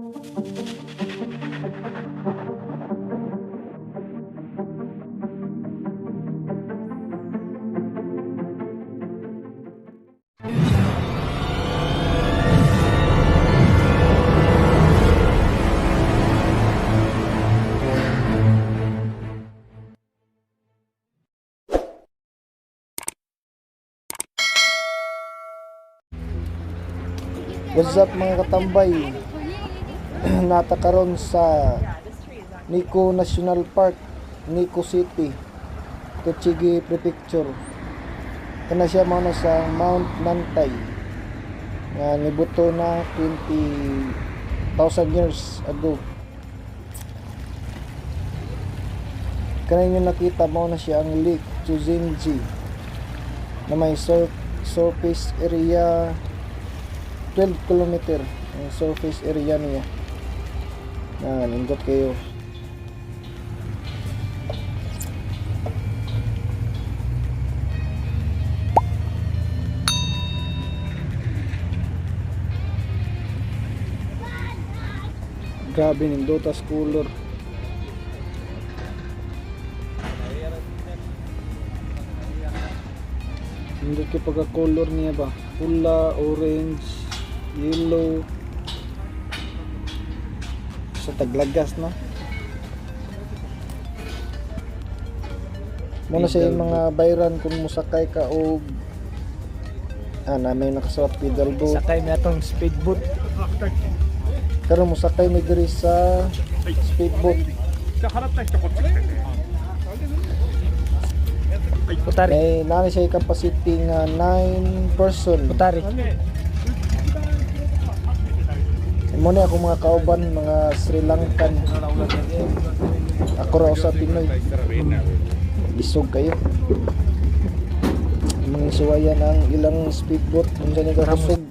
What's up mga katambay? Nata karon sa Nico National Park, Nico City, Tochigi Prefecture. Kana siya mao na sa Mount Nantay nga nibuto na 20,000 years ago. Kana yung nakita mo na siya ang Lake Chuzenji na may surface area 12 kilometer ang surface area niya. Nindot kayo. Grabe nindotas color. Nindot kayo pagka color niya ba? Pula, orange, yellow sa taglagas, no? Muna sa yung mga bayran kung musakay ka o may nakasuot pedal boat, Sakay na itong speedboat. karon musakay may diri sa speedboat. Putari. May nani siya capacity nga 9 person. Putari. Muna ako mga kauban, mga Sri Lankan. Ako raw sa Pinoy. Isog kayo. Mga suwayan ang ilang speedboat. Ang ganyan kasog.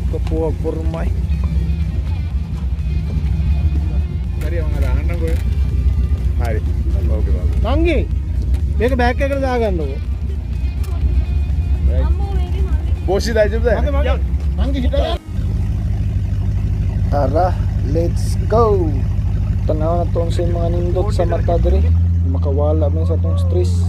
Kapuwag pormay. Dari ang alahan na ko yun. Hari. Okay ba? Tangi. Beka back ka dagan no. Boshi daijoubu da yo ne? Tangi hita. Tara, let's go. Tanaw na to sa mga nindot sa mata diri. Makawala man sa tong stress.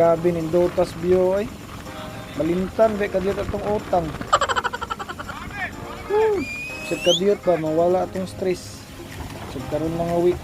Gabi nindotas view ay. Malintan be kadiyot atong utang. Sa kadiyot ba mawala atong stress. Sa karon mga week.